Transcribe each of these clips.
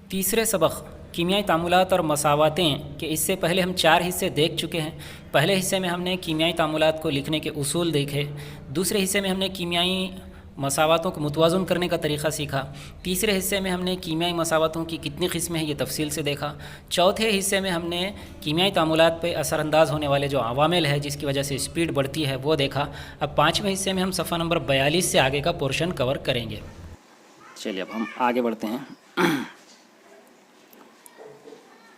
तीसरे सबक कीमियाई तामुलात और मसावातें के इससे पहले हम 4 हिस्से देख चुके हैं। पहले हिस्से में हमने कीमियाई तामुलात को लिखने के उसूल देखे। दूसरे हिस्से में हमने कीमियाई मसावातों को मुतवाज़न करने का तरीक़ा सीखा। तीसरे हिस्से में हमने कीमियाई मसावातों की कितनी किस्में हैं ये तफसील से देखा। चौथे हिस्से में हमने कीमियाई तामुलात पे असरअंदाज होने वाले जो अवामिल है जिसकी वजह से स्पीड बढ़ती है वो देखा। अब 5वें हिस्से में हम सफ़ा नंबर 42 से आगे का पोर्शन कवर करेंगे। चलिए अब हम आगे बढ़ते हैं।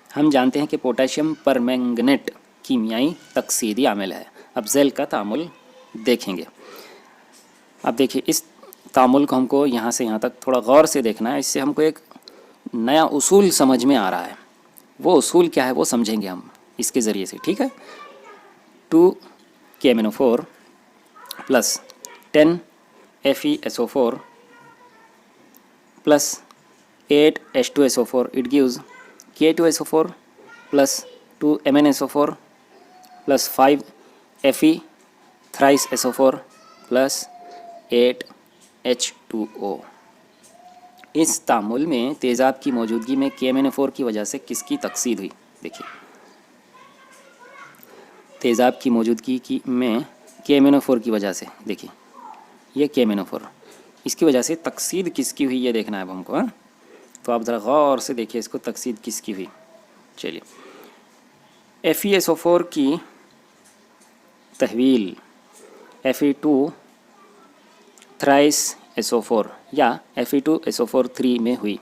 हम जानते हैं कि पोटेशियम परमैंगनेट कीमियाई तकसीदी आमिल है। अब ज़ैल का तामुल देखेंगे। अब देखिए इस तामुल को हमको यहाँ से यहाँ तक थोड़ा गौर से देखना है, इससे हमको एक नया उसूल समझ में आ रहा है। वो उसूल क्या है वो समझेंगे हम इसके ज़रिए से, ठीक है। 2KMnO4 plus 10 FeSO4 plus 8 H2SO4 it gives K2SO4 plus 2 MnSO4 plus 5 Fe thrice SO4 plus 8 H2O। इस तामुल में तेज़ाब की मौजूदगी में KMnO4 की वजह से किसकी तकसीद हुई? देखिए तेज़ाब की मौजूदगी में KMnO4 की वजह से, देखिए ये KMnO4, इसकी वजह से तकसीद किसकी हुई ये देखना है अब हमको, हाँ? तो आप ज़रा गौर से देखिए इसको, तकसीद किसकी हुई। चलिए FeSO4 की तहवील Fe2 thrice SO4 या Fe2SO4 3 में हुई।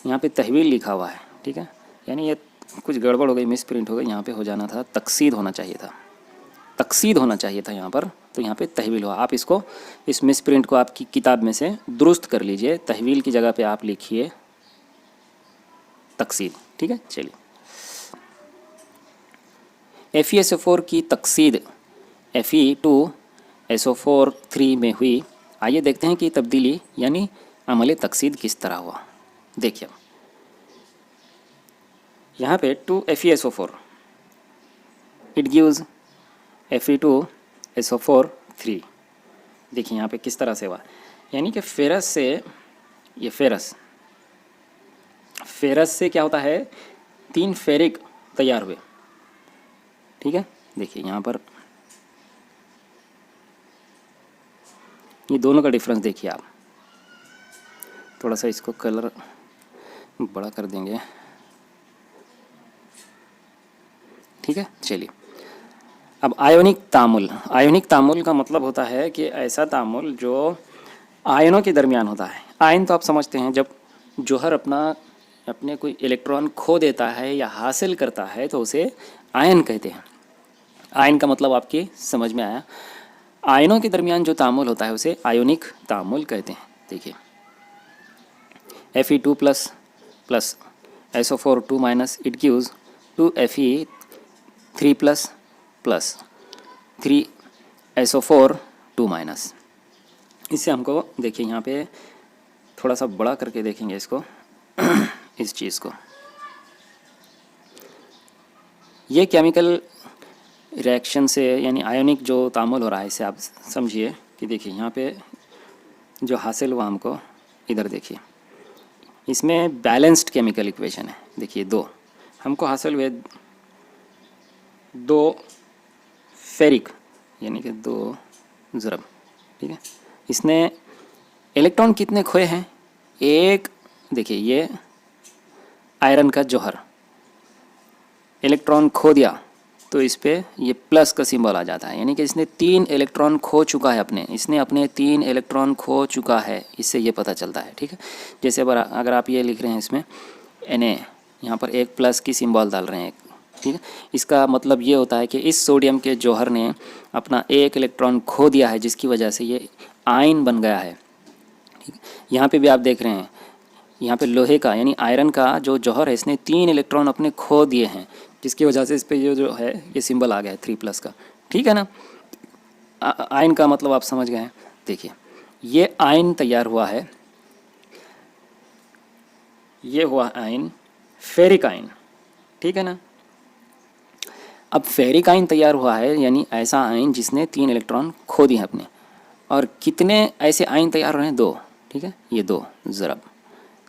यहाँ पे तहवील लिखा हुआ है, ठीक है, यानी ये कुछ गड़बड़ हो गई, मिस प्रिंट हो गई। यहाँ पे हो जाना था तकसीद होना चाहिए था, तकसीद होना चाहिए था यहाँ पर, तो यहाँ पे तहवील हुआ। आप इसको, इस मिस प्रिंट को आपकी किताब में से दुरुस्त कर लीजिए, तहवील की जगह पे आप लिखिए तकसीद, ठीक है। चलिए FeSO4 की तकसीद Fe2SO4 3 में हुई। आइए देखते हैं कि तब्दीली यानी अमल तकसीद किस तरह हुआ। देखिए यहाँ पे 2 FeSO4 इट गिव्स Fe2SO4 3। देखिए यहाँ पे किस तरह से हुआ, यानी कि फेरस से, ये फेरस से क्या होता है, 3 फेरिक तैयार हुए, ठीक है। देखिए यहाँ पर ये दोनों का डिफरेंस देखिए आप, थोड़ा सा इसको कलर बड़ा कर देंगे, ठीक है। चलिए अब आयोनिक तामुल का मतलब होता है कि ऐसा तामुल जो आयनों के दरमियान होता है। आयन तो आप समझते हैं, जब जौहर अपने कोई इलेक्ट्रॉन खो देता है या हासिल करता है तो उसे आयन कहते हैं। आयन का मतलब आपकी समझ में आया। आयनों के दरमियान जो तामुल होता है उसे आयोनिक तामुल कहते हैं। देखिए Fe2 plus SO4 2 minus it gives 2 Fe3 plus 3 SO4 2 minus. इससे हमको देखिए यहाँ पे थोड़ा सा बड़ा करके देखेंगे इसको इस चीज़ को। ये केमिकल रिएक्शन से यानी आयोनिक जो तामुल हो रहा है इससे आप समझिए कि देखिए यहाँ पे जो हासिल हुआ हमको, इधर देखिए इसमें बैलेंस्ड केमिकल इक्वेशन है। देखिए 2 हमको हासिल हुए, 2 फेरिक यानी कि 2 ज़रब, ठीक है। इसने इलेक्ट्रॉन कितने खोए हैं? एक, देखिए ये आयरन का जौहर इलेक्ट्रॉन खो दिया तो इस पे ये प्लस का सिंबल आ जाता है, यानी कि इसने 3 इलेक्ट्रॉन खो चुका है, इसने 3 इलेक्ट्रॉन खो चुका है, इससे ये पता चलता है, ठीक है। जैसे अगर आप ये लिख रहे हैं इसमें Na, यहाँ पर एक प्लस की सिंबल डाल रहे हैं, ठीक है। इसका मतलब ये होता है कि इस सोडियम के जौहर ने अपना 1 इलेक्ट्रॉन खो दिया है जिसकी वजह से ये आयन बन गया है, ठीक है। यहाँ पे भी आप देख रहे हैं, यहाँ पे लोहे का यानी आयरन का जो जौहर है इसने 3 इलेक्ट्रॉन अपने खो दिए हैं जिसकी वजह से इस पे ये जो है ये सिंबल आ गया है 3+ का, ठीक है ना। आयन का मतलब आप समझ गए हैं। देखिए ये आयन तैयार हुआ है, ये हुआ आयन फेरिक आयन, ठीक है ना। अब फेरिक आयन तैयार हुआ है यानी ऐसा आयन जिसने 3 इलेक्ट्रॉन खो दिए अपने, और कितने ऐसे आयन तैयार हो रहे हैं? 2, ठीक है, ये 2 ज़रब।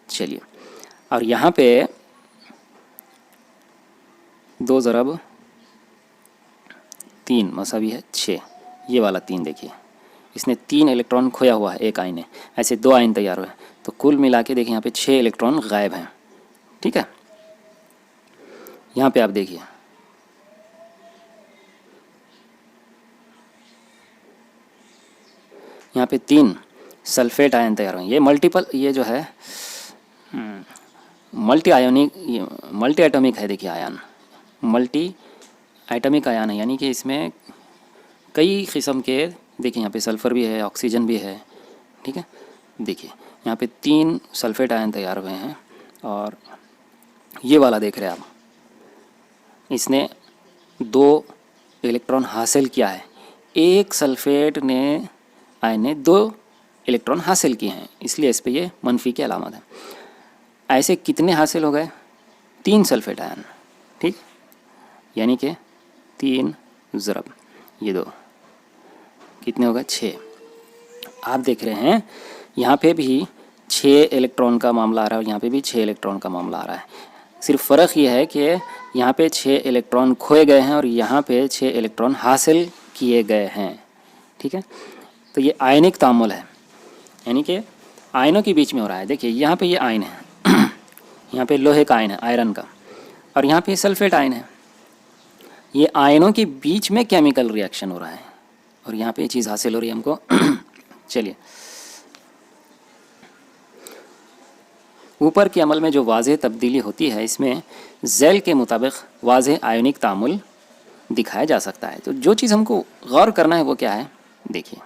चलिए और यहाँ पे 2 ज़रब 3 मसावी है 6, ये वाला 3 देखिए, इसने 3 इलेक्ट्रॉन खोया हुआ है एक आयन ने, ऐसे 2 आयन तैयार हुए, तो कुल मिला के देखिए यहाँ पे 6 इलेक्ट्रॉन गायब हैं। ठीक है, यहाँ पे आप देखिए, यहाँ पे 3 सल्फेट आयन तैयार हुए। ये मल्टीपल, ये जो है मल्टी एटॉमिक है। देखिए आयन मल्टी एटॉमिक आयन है, यानी कि इसमें कई किस्म के, देखिए यहाँ पे सल्फ़र भी है, ऑक्सीजन भी है। ठीक है, देखिए यहाँ पे 3 सल्फेट आयन तैयार हुए हैं, और ये वाला देख रहे हैं आप, इसने 2 इलेक्ट्रॉन हासिल किया है। एक सल्फेट ने आयन ने 2 इलेक्ट्रॉन हासिल किए हैं, इसलिए इस पे ये मनफी की अलामत है। ऐसे कितने हासिल हो गए? 3 सल्फेट आयन। ठीक, यानी कि 3 ज़रब ये 2 कितने हो गए? 6। आप देख रहे हैं यहाँ पे भी 6 इलेक्ट्रॉन का मामला आ रहा है, और यहाँ पे भी 6 इलेक्ट्रॉन का मामला आ रहा है। सिर्फ फ़र्क ये है कि यहाँ पे 6 इलेक्ट्रॉन खोए गए हैं और यहाँ पे 6 इलेक्ट्रॉन हासिल किए गए हैं। ठीक है, तो ये आयनिक तामुल है, यानी कि आयनों के बीच में हो रहा है। देखिए यहाँ पे ये आयन है यहाँ पे लोहे का आयन है, आयरन का, और यहाँ पे सल्फेट आयन है। ये आयनों के बीच में केमिकल रिएक्शन हो रहा है, और यहाँ पे ये चीज़ हासिल हो रही है हमको। चलिए, ऊपर के अमल में जो वाज़ेह तब्दीली होती है, इसमें ज़ैल के मुताबिक वाज़ेह आयनिक तामुल दिखाया जा सकता है। तो जो चीज़ हमको गौर करना है वो क्या है? देखिए,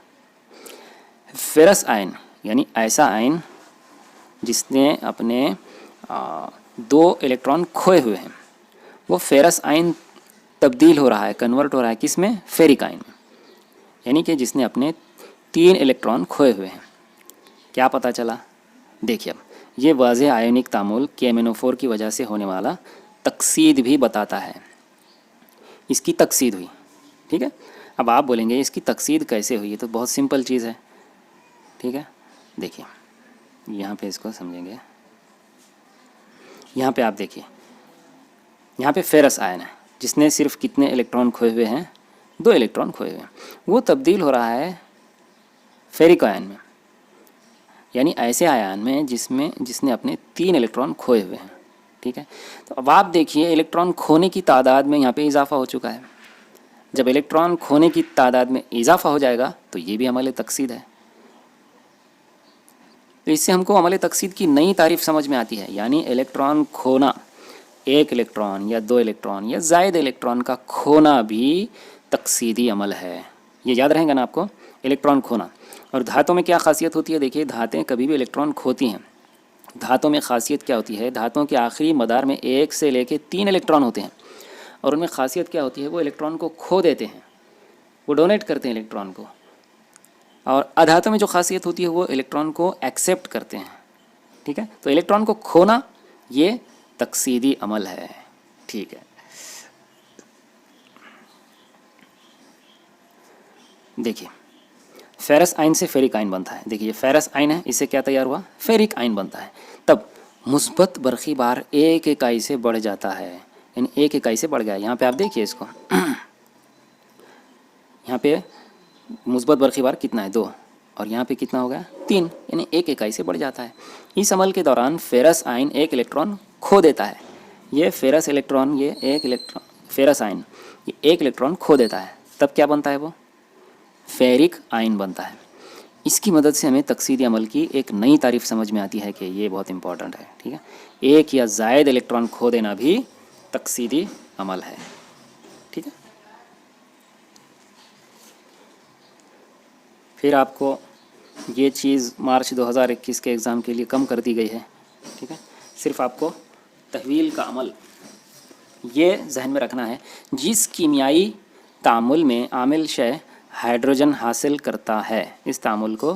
फेरस आयन, यानी ऐसा आयन जिसने अपने 2 इलेक्ट्रॉन खोए हुए हैं, वो फेरस आयन तब्दील हो रहा है, कन्वर्ट हो रहा है किस में? फेरिक आयन में, यानी कि जिसने अपने 3 इलेक्ट्रॉन खोए हुए हैं। क्या पता चला? देखिए, अब ये वाज़ेह आयनिक तामुल KMnO4 की वजह से होने वाला तकसीद भी बताता है। इसकी तकसीद हुई। ठीक है, अब आप बोलेंगे इसकी तकसीद कैसे हुई? तो बहुत सिंपल चीज़ है। ठीक है, देखिए यहाँ पे इसको समझेंगे। यहाँ पे आप देखिए, यहाँ पे फेरस आयन है जिसने सिर्फ कितने इलेक्ट्रॉन खोए हुए हैं? 2 इलेक्ट्रॉन खोए हुए हैं। वो तब्दील हो रहा है फेरिक आयन में, यानी ऐसे आयन में जिसने अपने 3 इलेक्ट्रॉन खोए हुए हैं। ठीक है, तो अब आप देखिए इलेक्ट्रॉन खोने की तादाद में यहाँ पे इजाफा हो चुका है। जब इलेक्ट्रॉन खोने की तादाद में इजाफा हो जाएगा तो ये भी अमल तकसीद है। तो इससे हमको अमल तकसीद की नई तारीफ समझ में आती है, यानी इलेक्ट्रॉन खोना, 1 इलेक्ट्रॉन या 2 इलेक्ट्रॉन या ज़ायद इलेक्ट्रॉन का खोना भी तकसीदी अमल है। ये याद रहेगा ना आपको, इलेक्ट्रॉन खोना। और धातों में क्या खासियत होती है? देखिए, धातें कभी भी इलेक्ट्रॉन खोती हैं। धातों में खासियत क्या होती है? धातों के आखिरी मदार में 1 से लेके 3 इलेक्ट्रॉन होते हैं, और उनमें खासियत क्या होती है? वो इलेक्ट्रॉन को खो देते हैं, वो डोनेट करते हैं इलेक्ट्रॉन को। और अधातों में जो खासियत होती है वो इलेक्ट्रॉन को एक्सेप्ट करते हैं। ठीक है, तो इलेक्ट्रॉन को खोना ये तकसीदी अमल है। ठीक है, देखिए फेरस आयन से फेरिक आयन बनता है। देखिए ये फेरस आयन है, इससे क्या तैयार हुआ? फेरिक आयन बनता है। तब मुस्बत बरक़ी बार 1 इकाई से बढ़ जाता है, यानी 1 इकाई से बढ़ गया। यहाँ पे आप देखिए इसको, यहाँ पे मुस्बत बरक़ी बार कितना है? 2, और यहाँ पे कितना हो गया? 3, यानी 1 इकाई से बढ़ जाता है। इस अमल के दौरान फेरस आयन 1 इलेक्ट्रॉन खो देता है। ये फेरस इलेक्ट्रॉन, ये 1 इलेक्ट्रॉन, फेरस आयन ये 1 इलेक्ट्रॉन खो देता है। तब क्या बनता है? वो फेरिक आयन बनता है। इसकी मदद से हमें तकसीदी अमल की एक नई तारीफ समझ में आती है कि ये बहुत इंपॉर्टेंट है। ठीक है, 1 या ज़ायद इलेक्ट्रॉन खो देना भी तकसीदी अमल है। ठीक है, फिर आपको ये चीज़ मार्च 2021 के एग्ज़ाम के लिए कम कर दी गई है। ठीक है, सिर्फ आपको तहवील का अमल ये जहन में रखना है, जिस कीमियाई तामुल में आमिल शय हाइड्रोजन हासिल करता है, इस तामुल को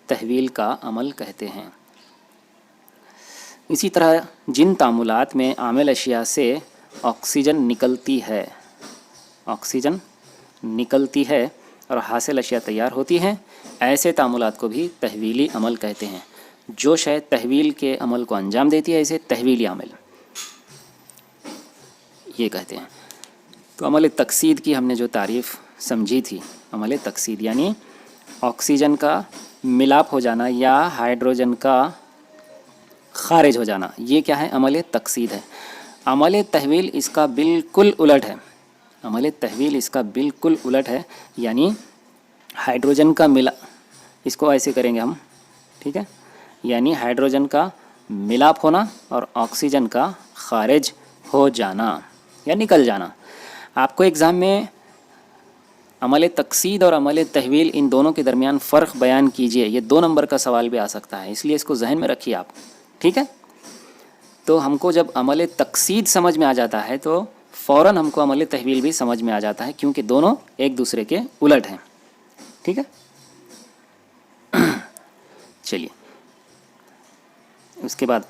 तहवील का अमल कहते हैं। इसी तरह जिन तामुलात में आमिल अशिया से ऑक्सीजन निकलती है और हासिल अशिया तैयार होती हैं, ऐसे तामुलात को भी तहवीली अमल कहते हैं। जो शय तहवील के अमल को अंजाम देती है इसे तहवीली अमल ये कहते हैं। तो अमल तकसीद की हमने जो तारीफ़ समझी थी, अमल तकसीद यानी ऑक्सीजन का मिलाप हो जाना या हाइड्रोजन का खारिज हो जाना, ये क्या है? अमल तकसीद है। अमल तहवील इसका बिल्कुल उलट है। अमल तहवील इसका बिल्कुल उलट है, यानी हाइड्रोजन का मिला, इसको ऐसे करेंगे हम, ठीक है, यानी हाइड्रोजन का मिलाप होना और ऑक्सीजन का खारिज हो जाना या निकल जाना। आपको एग्ज़ाम में अमल तकसीद और अमल तहवील इन दोनों के दरमियान फ़र्क बयान कीजिए, ये 2 नंबर का सवाल भी आ सकता है, इसलिए इसको जहन में रखिए आप, ठीक है। तो हमको जब अमल तकसीद समझ में आ जाता है तो फ़ौरन हमको अमल तहवील भी समझ में आ जाता है, क्योंकि दोनों एक दूसरे के उलट हैं, ठीक है। चलिए, उसके बाद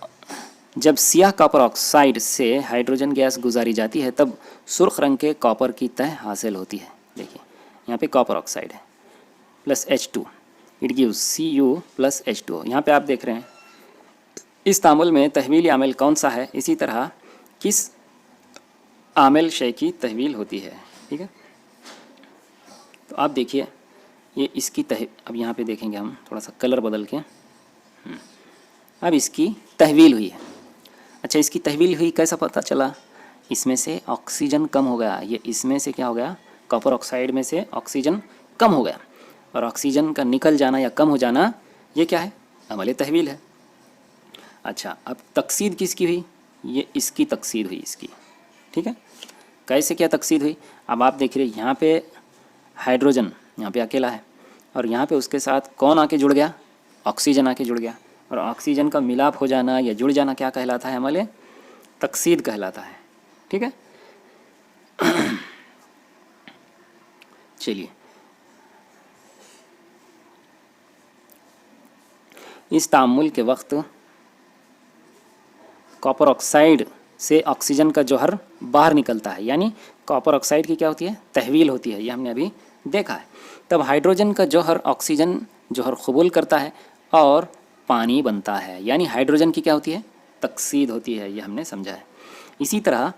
जब सियाह कॉपर ऑक्साइड से हाइड्रोजन गैस गुजारी जाती है तब सुर्ख रंग के कॉपर की तह हासिल होती है। देखिए यहाँ पे कॉपर ऑक्साइड है plus H2, it gives Cu plus H2O। यहाँ पे आप देख रहे हैं इस तामुल में तहवीली आमिल कौन सा है, इसी तरह किस आमिल शय की तहवील होती है, ठीक है। तो आप देखिए ये इसकी अब यहाँ पे देखेंगे हम थोड़ा सा कलर बदल के, अब इसकी तहवील हुई है। अच्छा, इसकी तहवील हुई कैसा पता चला? इसमें से ऑक्सीजन कम हो गया, ये इसमें से क्या हो गया, कॉपर ऑक्साइड में से ऑक्सीजन कम हो गया, और ऑक्सीजन का निकल जाना या कम हो जाना ये क्या है? अमल तहवील है। अच्छा, अब तकसीद किसकी हुई? ये इसकी तकसीद हुई इसकी, ठीक है। कैसे क्या तकसीद हुई? अब आप देख रहे हैं यहाँ पे हाइड्रोजन यहाँ पे अकेला है और यहाँ पे उसके साथ कौन आके जुड़ गया? ऑक्सीजन आके जुड़ गया, और ऑक्सीजन का मिलाप हो जाना या जुड़ जाना क्या कहलाता है? अमल तकसीद कहलाता है, ठीक है। चलिए, इस तामुल के वक्त कॉपर ऑक्साइड से ऑक्सीजन का जौहर बाहर निकलता है, यानी कॉपर ऑक्साइड की क्या होती है? तहवील होती है, ये हमने अभी देखा है। तब हाइड्रोजन का जौहर ऑक्सीजन जौहर कबूल करता है और पानी बनता है, यानी हाइड्रोजन की क्या होती है? तकसीद होती है, ये हमने समझा है। इसी तरह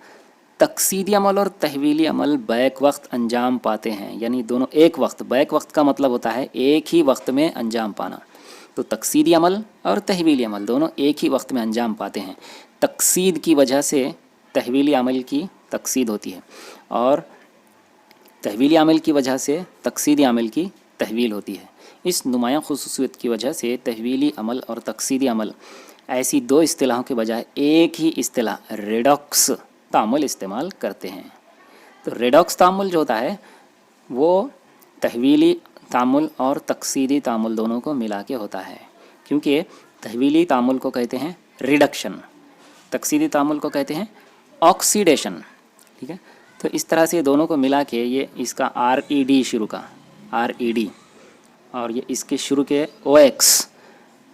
तकसीदी अमल और तहवीली अमल बैक वक्त अंजाम पाते हैं, यानी दोनों एक वक्त, बैक वक्त का मतलब होता है एक ही वक्त में अंजाम पाना। तो तकसीदी अमल और तहवीली अमल दोनों एक ही वक्त में अंजाम पाते हैं। तकसीद की वजह से तहवीली अमल की तकसीद होती है और तहवीली अमल की वजह से तकसीदी अमल की तहवील होती है। इस नुमायाँ खुसूसियत की वजह से तहवीली अमल और तकसीदी अमल ऐसी 2 इस्तिलाहों के बजाय एक ही इस्तिलाह रेडॉक्स तामुल इस्तेमाल करते हैं। तो रेडॉक्स तामुल जो होता है वो तहवीली तामुल और तकसीदी तामुल दोनों को मिला के होता है, क्योंकि तहवीली तामुल को कहते हैं रिडक्शन, तकसीदी तामुल को कहते हैं ऑक्सीडेशन, ठीक है। तो इस तरह से दोनों को मिला के ये इसका RED शुरू का RED और ये इसके शुरू के OX,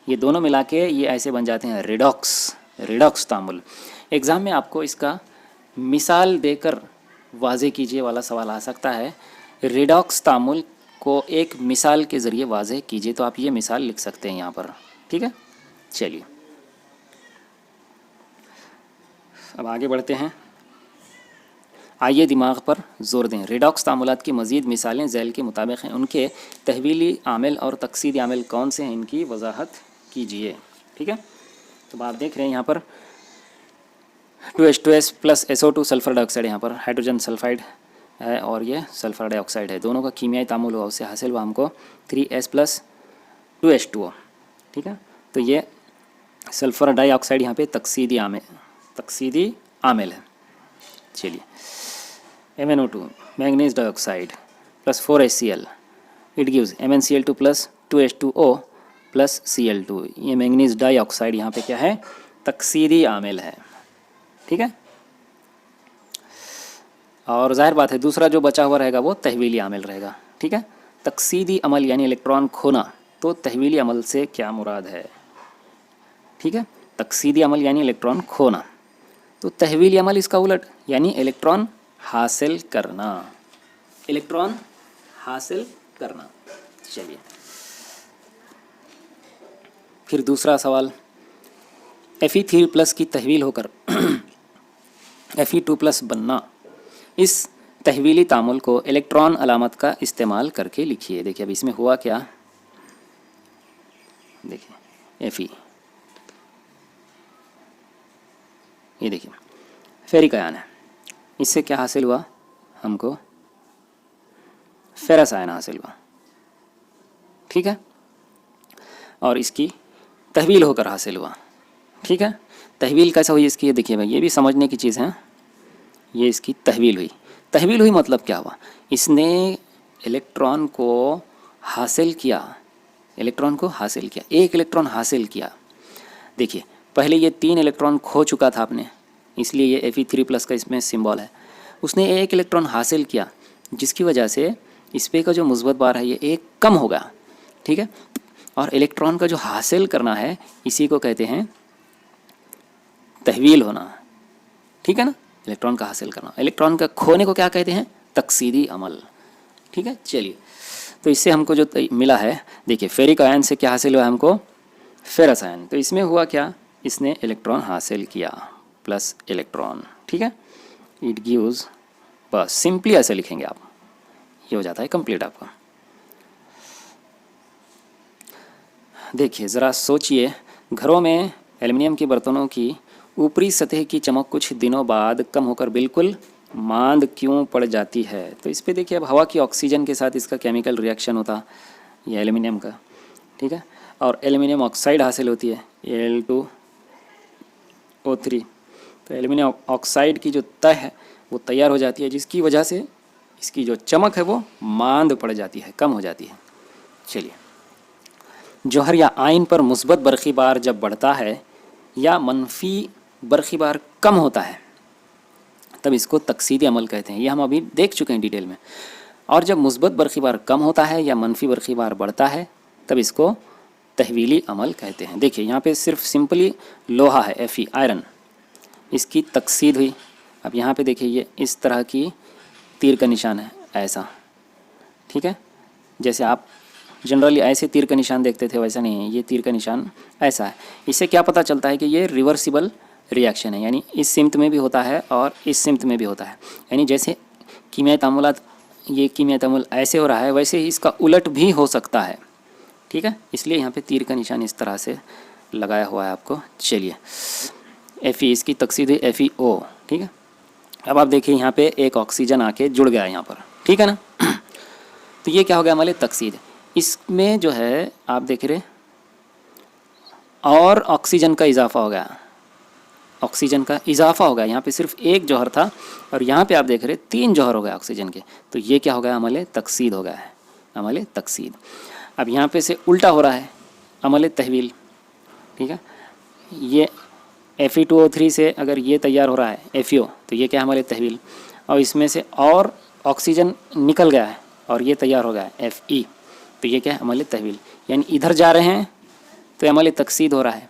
ये दोनों मिला के ये ऐसे बन जाते हैं रिडॉक्स तामुल। एग्ज़ाम में आपको इसका मिसाल देकर वाज़े कीजिए वाला सवाल आ सकता है। रिडॉक्स तामुल को एक मिसाल के ज़रिए वाज़े कीजिए, तो आप ये मिसाल लिख सकते हैं यहाँ पर, ठीक है। चलिए अब आगे बढ़ते हैं। आइए दिमाग पर जोर दें। रिडॉक्स तामुलात की मज़ीद मिसालें झैल के मुताबिक हैं, उनके तहवीली आमिल और तकसीदी आमिल कौन से हैं, इनकी वजाहत कीजिए, ठीक है। तो आप देख रहे हैं यहाँ पर 2H2S plus SO2 sulphur dioxide, यहाँ पर हाइड्रोजन सल्फाइड है और ये सल्फ़र डाइऑक्साइड है, दोनों का कीमियाई तामुल हुआ, उससे हासिल हुआ हमको 3S प्लस 2H2O, ठीक है। तो ये सल्फ़र डाइऑक्साइड यहाँ पे तकसीदी आमिल है। चलिए, MnO2 manganese dioxide plus 4HCl, it gives MnCl2 plus 2H2O plus Cl2। ये मैंगनीज डाइऑक्साइड यहाँ पे क्या है? तकसीदी आमिल है, ठीक है। और जाहिर बात है दूसरा जो बचा हुआ रहेगा वो तहवीली आमिल रहेगा, ठीक है। तकसीदी अमल यानी इलेक्ट्रॉन खोना, तो तहवीली अमल से क्या मुराद है? ठीक है, तकसीदी अमल यानी इलेक्ट्रॉन खोना, तो तहवीली अमल इसका उलट यानी इलेक्ट्रॉन हासिल करना, इलेक्ट्रॉन हासिल करना। चलिए, फिर दूसरा सवाल, Fe3+ की तहवील होकर Fe2+ बनना, इस तहवीली तामुल को इलेक्ट्रॉन अलामत का इस्तेमाल करके लिखिए। देखिए अब इसमें हुआ क्या, देखिए Fe, ये देखिए फेरिक आयन है, इससे क्या हासिल हुआ हमको, फेरस आयन हासिल हुआ, ठीक है, और इसकी तहवील होकर हासिल हुआ, ठीक है। तहवील कैसा हुई इसकी, ये देखिए भाई, ये भी समझने की चीज़ है। ये इसकी तहवील हुई, तहवील हुई मतलब क्या हुआ, इसने इलेक्ट्रॉन को हासिल किया, इलेक्ट्रॉन को हासिल किया, एक इलेक्ट्रॉन हासिल किया। देखिए पहले ये 3 इलेक्ट्रॉन खो चुका था आपने, इसलिए ये Fe3+ का इसमें सिंबल है। उसने एक इलेक्ट्रॉन हासिल किया, जिसकी वजह से इस पे का जो मुस्बत बार है ये एक कम होगा, ठीक है। और इलेक्ट्रॉन का जो हासिल करना है इसी को कहते हैं तहवील होना, ठीक है ना। इलेक्ट्रॉन का हासिल करना, इलेक्ट्रॉन का खोने को क्या कहते हैं, तकसीदी अमल, ठीक है। चलिए तो इससे हमको जो मिला है, देखिए फेरिक आयन से क्या हासिल हुआ हमको, फेरस आयन। तो इसमें हुआ क्या, इसने इलेक्ट्रॉन हासिल किया प्लस इलेक्ट्रॉन, ठीक है। इट गिव्स, बस सिंपली ऐसे लिखेंगे आप, ये हो जाता है कंप्लीट आपका। देखिए ज़रा सोचिए, घरों में एल्युमिनियम के बर्तनों की ऊपरी सतह की चमक कुछ दिनों बाद कम होकर बिल्कुल मांद क्यों पड़ जाती है। तो इस पे देखिए अब हवा की ऑक्सीजन के साथ इसका केमिकल रिएक्शन होता ये एल्युमिनियम का, ठीक है, और एल्युमिनियम ऑक्साइड हासिल होती है Al2O3। तो एल्युमिनियम ऑक्साइड की जो तह है वो तैयार हो जाती है, जिसकी वजह से इसकी जो चमक है वो मांद पड़ जाती है, कम हो जाती है। चलिए, जौहर या आयन पर मुस्बत बरक़ी बार जब बढ़ता है या मनफी बरक़ी बार कम होता है तब इसको तकसीदी अमल कहते हैं। ये हम अभी देख चुके हैं डिटेल में। और जब मुस्बत बरक़ी बार कम होता है या मनफी बरक़ी बार बढ़ता है तब इसको तहवीली अमल कहते हैं। देखिए यहाँ पे सिर्फ सिंपली लोहा है Fe, आयरन, इसकी तकसीद हुई। अब यहाँ पे देखिए ये इस तरह की तीर का निशान है, ऐसा, ठीक है। जैसे आप जनरली ऐसे तीर का निशान देखते थे वैसा नहीं है, ये तीर का निशान ऐसा है। इससे क्या पता चलता है कि ये रिवर्सिबल रिएक्शन है, यानी इस सिमत में भी होता है और इस सिमत में भी होता है। यानी जैसे कीमियाई तामुलात, ये कीमियाई तामुल ऐसे हो रहा है, वैसे ही इसका उलट भी हो सकता है, ठीक है। इसलिए यहाँ पे तीर का निशान इस तरह से लगाया हुआ है आपको। चलिए, Fe, इसकी तकसीद है FeO, ठीक है। अब आप देखिए यहाँ पे एक ऑक्सीजन आके जुड़ गया है यहाँ पर, ठीक है ना। तो ये क्या हो गया हमारे तकसीद। इसमें जो है आप देख रहे और ऑक्सीजन का इजाफा हो गया, ऑक्सीजन का इजाफा हो गया। यहाँ पे सिर्फ एक जौहर था और यहाँ पे आप देख रहे 3 जौहर हो गए ऑक्सीजन के। तो ये क्या हो गया, अमल तकसीद हो गया है, अमल तकसीद। अब यहाँ पे से उल्टा हो रहा है, अमल तहवील, ठीक है। ये Fe2O3 से अगर ये तैयार हो रहा है FeO, तो ये क्या है, अमल तहवील। और इसमें से और ऑक्सीजन निकल गया है और ये तैयार हो गया है Fe, तो ये क्या है, अमल तहवील। यानी इधर जा रहे हैं तो अमल तकसीद हो रहा है,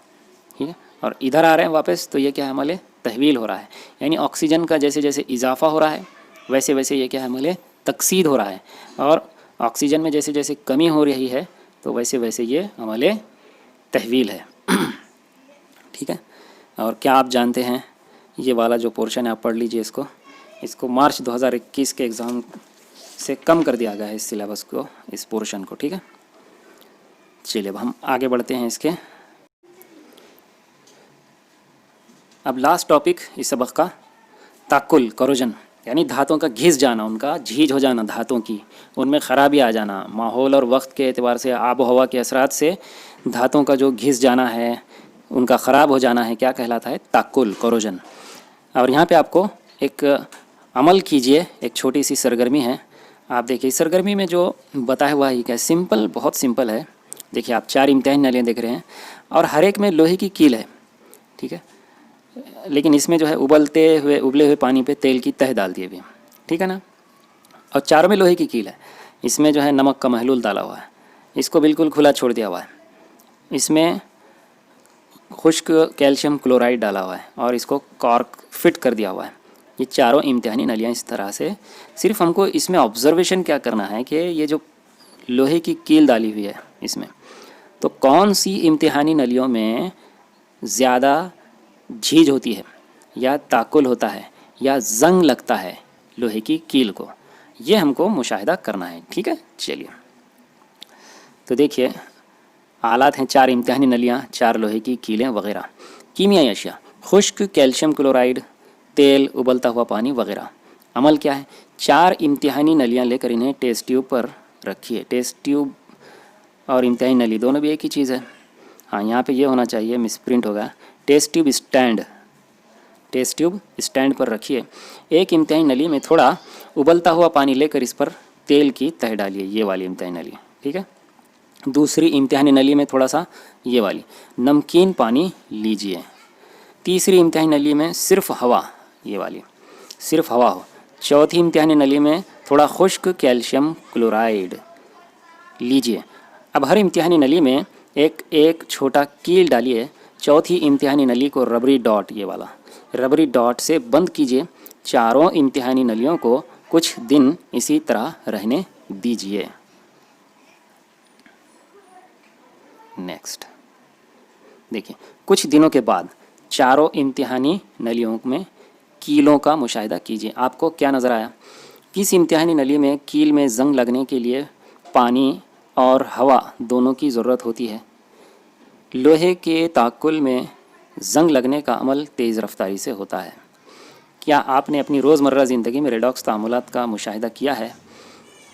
ठीक है, और इधर आ रहे हैं वापस तो ये क्या है, अमल तहवील हो रहा है। यानी ऑक्सीजन का जैसे जैसे इजाफा हो रहा है वैसे वैसे ये क्या है, अमल तकसीद हो रहा है। और ऑक्सीजन में जैसे जैसे कमी हो रही है तो वैसे वैसे ये अमल तहवील है, ठीक है। और क्या आप जानते हैं, ये वाला जो पोर्शन है आप पढ़ लीजिए इसको मार्च 2021 के एग्ज़ाम से कम कर दिया गया है, इस सिलेबस को, इस पोर्शन को, ठीक है। चलिए अब हम आगे बढ़ते हैं इसके। अब लास्ट टॉपिक इस सबक का ताकुल, करोजन, यानी धातों का घिस जाना, उनका झीज हो जाना, धातों की उनमें ख़राबी आ जाना, माहौल और वक्त के एतबार से, आब हवा के असरात से धातों का जो घिस जाना है, उनका ख़राब हो जाना है, क्या कहलाता है, ताकुल, करोजन। और यहाँ पे आपको एक अमल कीजिए, एक छोटी सी सरगर्मी है। आप देखिए सरगर्मी में जो बताया हुआ है क्या, सिंपल, बहुत सिंपल है। देखिए आप 4 इम्तिहान नालियाँ देख रहे हैं और हर एक में लोहे की कील है, ठीक है। लेकिन इसमें जो है उबले हुए पानी पे तेल की तह डाल दी हुई, ठीक है ना। और 4 में लोहे की कील है। इसमें जो है नमक का महलूल डाला हुआ है, इसको बिल्कुल खुला छोड़ दिया हुआ है। इसमें खुश्क कैल्शियम क्लोराइड डाला हुआ है और इसको कॉर्क फिट कर दिया हुआ है। ये चारों इम्तिहानी नलियाँ इस तरह से। सिर्फ हमको इसमें ऑब्जर्वेशन क्या करना है कि ये जो लोहे की कील डाली हुई है इसमें, तो कौन सी इम्तिहानी नलियों में ज़्यादा झीज होती है या ताकुल होता है या जंग लगता है लोहे की कील को, ये हमको मुशाहिदा करना है। ठीक है, चलिए तो देखिए आलात हैं 4 इम्तिहानी नलियाँ, 4 लोहे की कीलें वगैरह। कीमियाई अशिया, खुश्क कैल्शियम क्लोराइड, तेल, उबलता हुआ पानी वगैरह। अमल क्या है? 4 इम्तिहानी नलियाँ लेकर इन्हें टेस्ट ट्यूब पर रखिए। टेस्ट ट्यूब और इम्तिहानी नली दोनों भी एक ही चीज़ है। हाँ, यहाँ पे ये होना चाहिए, मिसप्रिंट होगा। Test tube stand, test tube stand पर रखिए। एक इम्तिहानी नली में थोड़ा उबलता हुआ पानी लेकर इस पर तेल की तह डालिए, ये वाली इम्तिहानी नली। ठीक है, दूसरी इम्तिहानी नली में थोड़ा सा ये वाली नमकीन पानी लीजिए। तीसरी इम्तिहानी नली में सिर्फ हवा, ये वाली सिर्फ हवा हो। चौथी इम्तिहानी नली में थोड़ा खुश्क कैल्शियम क्लोराइड लीजिए। अब हर इम्तिहानी नली में एक एक छोटा कील डालिए। चौथी इम्तिहानी नली को रबरी डॉट, ये वाला रबरी डॉट से बंद कीजिए। चारों इम्तिहानी नलियों को कुछ दिन इसी तरह रहने दीजिए। नेक्स्ट देखिए, कुछ दिनों के बाद चारों इम्तिहानी नलियों में कीलों का मुशाहिदा कीजिए। आपको क्या नज़र आया? किस इम्तिहानी नली में कील में जंग लगने के लिए पानी और हवा दोनों की ज़रूरत होती है? लोहे के ताकुल में जंग लगने का अमल तेज़ रफ्तारी से होता है। क्या आपने अपनी रोज़मर्रा ज़िंदगी में रेडॉक्स तामुलात का मुशाहिदा किया है?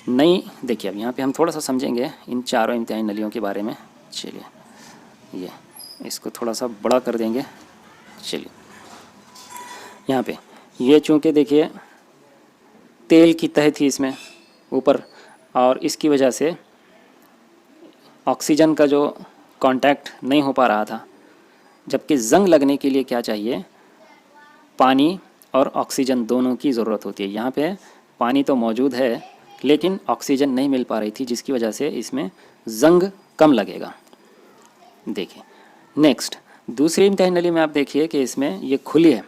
नहीं। देखिए, अब यहाँ पे हम थोड़ा सा समझेंगे इन चारों इम्तिहानी नलियों के बारे में। चलिए, ये इसको थोड़ा सा बड़ा कर देंगे। चलिए, यहाँ पे ये चूँकि देखिए तेल की तह थी इसमें ऊपर, और इसकी वजह से ऑक्सीजन का जो कांटेक्ट नहीं हो पा रहा था, जबकि जंग लगने के लिए क्या चाहिए? पानी और ऑक्सीजन दोनों की ज़रूरत होती है। यहाँ पे पानी तो मौजूद है लेकिन ऑक्सीजन नहीं मिल पा रही थी, जिसकी वजह से इसमें जंग कम लगेगा। देखिए नेक्स्ट, दूसरी इम्तिहानी नली में आप देखिए कि इसमें ये खुली है,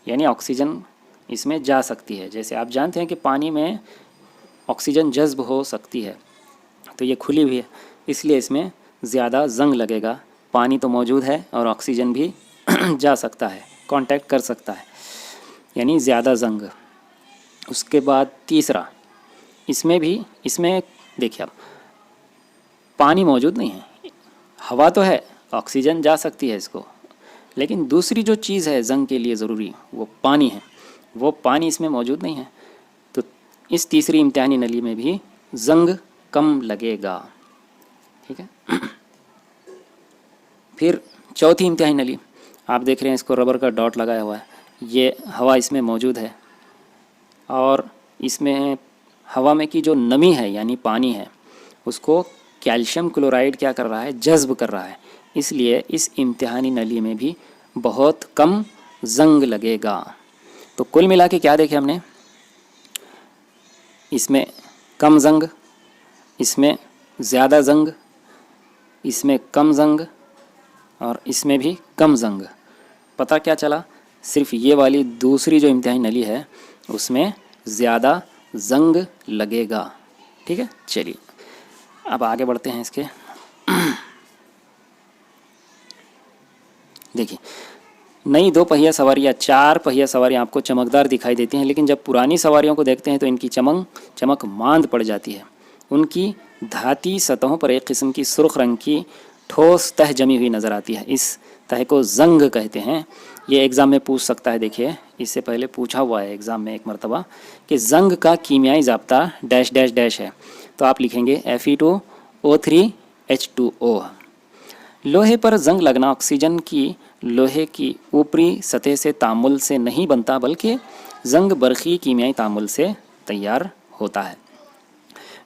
यानी ऑक्सीजन इसमें जा सकती है। जैसे आप जानते हैं कि पानी में ऑक्सीजन जज्ब हो सकती है, तो ये खुली हुई है, इसलिए इसमें ज़्यादा जंग लगेगा। पानी तो मौजूद है और ऑक्सीजन भी जा सकता है, कांटेक्ट कर सकता है, यानी ज़्यादा जंग। उसके बाद तीसरा, इसमें देखिए अब पानी मौजूद नहीं है, हवा तो है, ऑक्सीजन जा सकती है इसको, लेकिन दूसरी जो चीज़ है जंग के लिए ज़रूरी, वो पानी है। वो पानी इसमें मौजूद नहीं है, तो इस तीसरी इम्तिहानी नली में भी जंग कम लगेगा। ठीक है। फिर चौथी इम्तिहानी नली, आप देख रहे हैं इसको रबर का डॉट लगाया हुआ है। ये हवा इसमें मौजूद है और इसमें हवा में की जो नमी है यानी पानी है, उसको कैल्शियम क्लोराइड क्या कर रहा है? जज्ब कर रहा है। इसलिए इस इम्तिहानी नली में भी बहुत कम जंग लगेगा। तो कुल मिला के क्या देखे हमने? इसमें कम जंग, इसमें ज़्यादा जंग, इसमें कम जंग और इसमें भी कम जंग। पता क्या चला? सिर्फ ये वाली दूसरी जो इम्तिहानी नली है उसमें ज़्यादा जंग लगेगा। ठीक है, चलिए अब आगे बढ़ते हैं इसके। देखिए, नई 2 पहिया सवारियाँ, 4 पहिया सवारियाँ आपको चमकदार दिखाई देती हैं, लेकिन जब पुरानी सवारियों को देखते हैं तो इनकी चमक मांद पड़ जाती है। उनकी धाती सतहों पर एक किस्म की सुर्ख रंग की ठोस तह जमी हुई नज़र आती है। इस तह को जंग कहते हैं। ये एग्ज़ाम में पूछ सकता है। देखिए, इससे पहले पूछा हुआ है एग्ज़ाम में एक मरतबा कि जंग का कीमियाई ज़ाब्ता डैश डैश डैश है, तो आप लिखेंगे Fe2O3H2O। लोहे पर जंग लगना ऑक्सीजन की लोहे की ऊपरी सतह से तामुल से नहीं बनता, बल्कि जंग बरक़ी कीमियाई तामुल से तैयार होता है।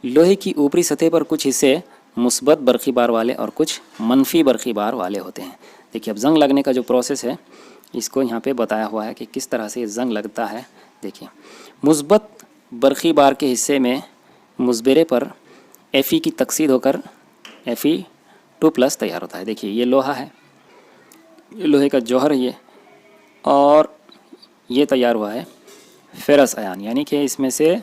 लोहे की ऊपरी सतह पर कुछ हिस्से मुस्बत बरक़ी बार वाले और कुछ मनफी बरक़ी बार वाले होते हैं। देखिए, अब जंग लगने का जो प्रोसेस है इसको यहाँ पे बताया हुआ है कि किस तरह से जंग लगता है। देखिए, मुस्बत बरक़ी बार के हिस्से में मुस्बरे पर Fe की तकसीद होकर Fe2+ तैयार होता है। देखिए, ये लोहा है, ये लोहे का जौहर है ये, और ये तैयार हुआ है फेरस आयन, यानी कि इसमें से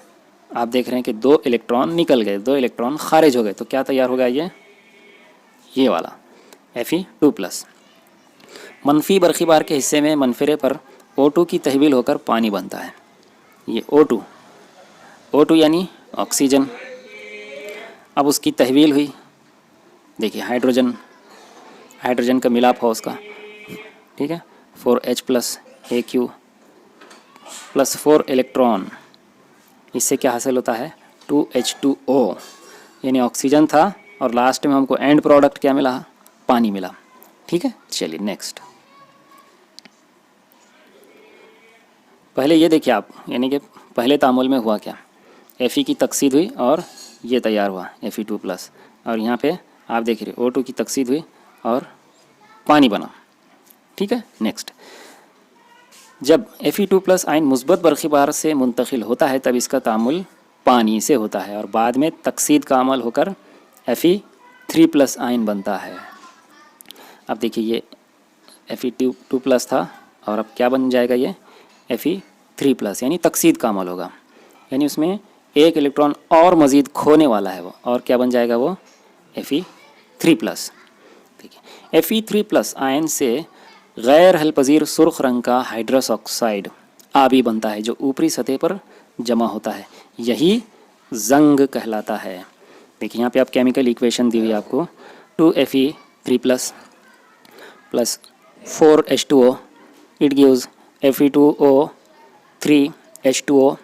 आप देख रहे हैं कि 2 इलेक्ट्रॉन निकल गए, 2 इलेक्ट्रॉन खारिज हो गए, तो क्या तैयार होगा? ये वाला Fe2+। मनफी बरक़ी बार के हिस्से में मनफरे पर O2 की तहवील होकर पानी बनता है। ये O2 यानी ऑक्सीजन, अब उसकी तहवील हुई, देखिए हाइड्रोजन का मिलाप हो उसका, ठीक है, 4H+ AQ प्लस 4 इलेक्ट्रॉन, इससे क्या हासिल होता है 2H2O, यानी ऑक्सीजन था और लास्ट में हमको एंड प्रोडक्ट क्या मिला, पानी मिला। ठीक है, चलिए नेक्स्ट। पहले ये देखिए आप, यानी कि पहले तामुल में हुआ क्या, Fe की तकसीद हुई और ये तैयार हुआ Fe2+, और यहाँ पे आप देख रहे O2 की तकसीद हुई और पानी बना। ठीक है, नेक्स्ट। जब Fe2+ आयन मुस्बत बरक़ी बार से मुंतकिल होता है तब इसका तामुल पानी से होता है और बाद में तकसीद का अमल होकर Fe3+ आयन बनता है। अब देखिए ये Fe2+ था और अब क्या बन जाएगा, ये Fe3+, यानी तकसीद का अमल होगा, यानी उसमें एक इलेक्ट्रॉन और मज़ीद खोने वाला है वो, और क्या बन जाएगा वो Fe3+। देखिए Fe3+ आयन से गैर हल पज़ीर सुर्ख रंग का हाइड्रस ऑक्साइड आबी बनता है जो ऊपरी सतह पर जमा होता है, यही जंग कहलाता है। देखिए यहाँ पे आप केमिकल इक्वेशन दी हुई है आपको, 2Fe3+ plus 4H2O, it gives Fe2O 3H2O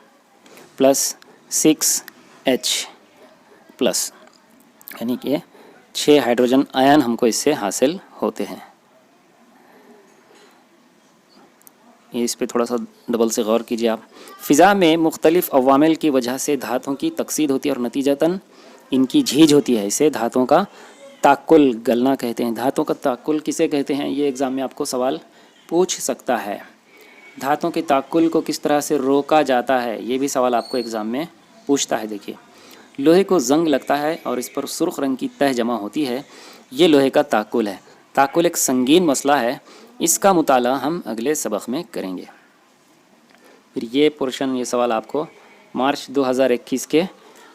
plus 6H+, यानी कि 6 हाइड्रोजन आयन हमको इससे हासिल होते हैं। ये इस पे थोड़ा सा डबल से गौर कीजिए आप। फ़िज़ा में मुख्तलिफ़ अवामिल की वजह से धातुओं की तकसीद होती है और नतीजतन इनकी झीज होती है, इसे धातुओं का ताकुल गलना कहते हैं। धातुओं का ताकुल किसे कहते हैं, ये एग्ज़ाम में आपको सवाल पूछ सकता है। धातुओं के ताकुल को किस तरह से रोका जाता है, ये भी सवाल आपको एग्ज़ाम में पूछता है। देखिए लोहे को जंग लगता है और इस पर सुर्ख रंग की तह जमा होती है, ये लोहे का ताकुल है। ताकुल एक संगीन मसला है, इसका मुताला हम अगले सबक में करेंगे। फिर ये पोर्शन, ये सवाल आपको मार्च 2021 के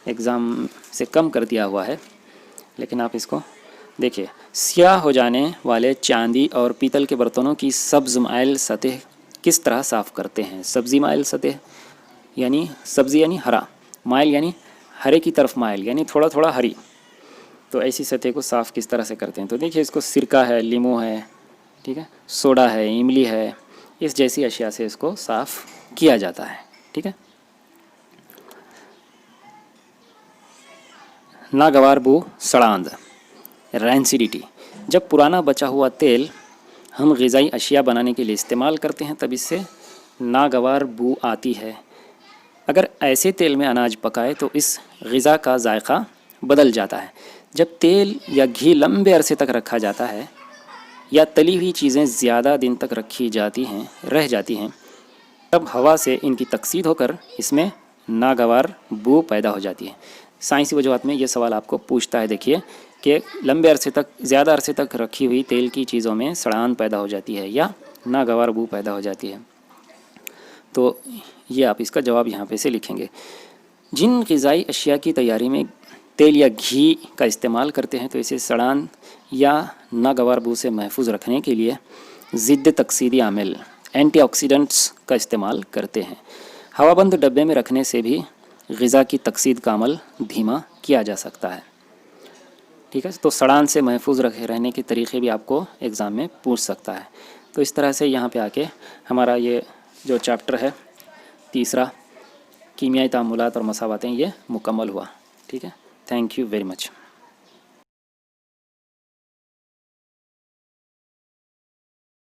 एग्ज़ाम से कम कर दिया हुआ है, लेकिन आप इसको देखिए। स्याह हो जाने वाले चांदी और पीतल के बर्तनों की सब्ज़ माइल सतह किस तरह साफ़ करते हैं। सब्ज़ी माइल सतह यानी सब्ज़ी यानी हरा, माइल यानी हरे की तरफ माइल, यानी थोड़ा थोड़ा हरी। तो ऐसी सतह को साफ़ किस तरह से करते हैं, तो देखिए इसको सिरका है, लीमू है, ठीक है, सोडा है, इमली है, इस जैसी अशिया से इसको साफ़ किया जाता है। ठीक है, नागवार बू सड़ांद, रैंसिडिटी। जब पुराना बचा हुआ तेल हम ग़िज़ाई अशिया बनाने के लिए इस्तेमाल करते हैं तब इससे नागवार बू आती है। अगर ऐसे तेल में अनाज पकाए तो इस ग़िज़ा का जायका बदल जाता है। जब तेल या घी लंबे अरसे तक रखा जाता है या तली हुई चीज़ें ज़्यादा दिन तक रह जाती हैं तब हवा से इनकी तकसीद होकर इसमें नागवार बू पैदा हो जाती है। साइंसी वजूहात में ये सवाल आपको पूछता है, देखिए कि लंबे अरसे तक, ज़्यादा अरसे तक रखी हुई तेल की चीज़ों में सड़ान पैदा हो जाती है या नागवार बू पैदा हो जाती है। तो ये आप इसका जवाब यहाँ पे से लिखेंगे। जिन ग़िज़ाई अशिया की तैयारी में तेल या घी का इस्तेमाल करते हैं तो इसे सड़ान या नागवार बू से महफूज रखने के लिए ज़िद्द तकसीदी आमिल एंटीऑक्सीडेंट्स का इस्तेमाल करते हैं। हवाबंद डब्बे में रखने से भी ग़िज़ा की तकसीद का अमल धीमा किया जा सकता है। ठीक है, तो सड़ान से महफूज रहने के तरीक़े भी आपको एग्ज़ाम में पूछ सकता है। तो इस तरह से यहाँ पे आके हमारा ये जो चैप्टर है तीसरा, कीमियाई तामुलात और मसावातें, ये मुकम्मल हुआ। ठीक है, थैंक यू वेरी मच।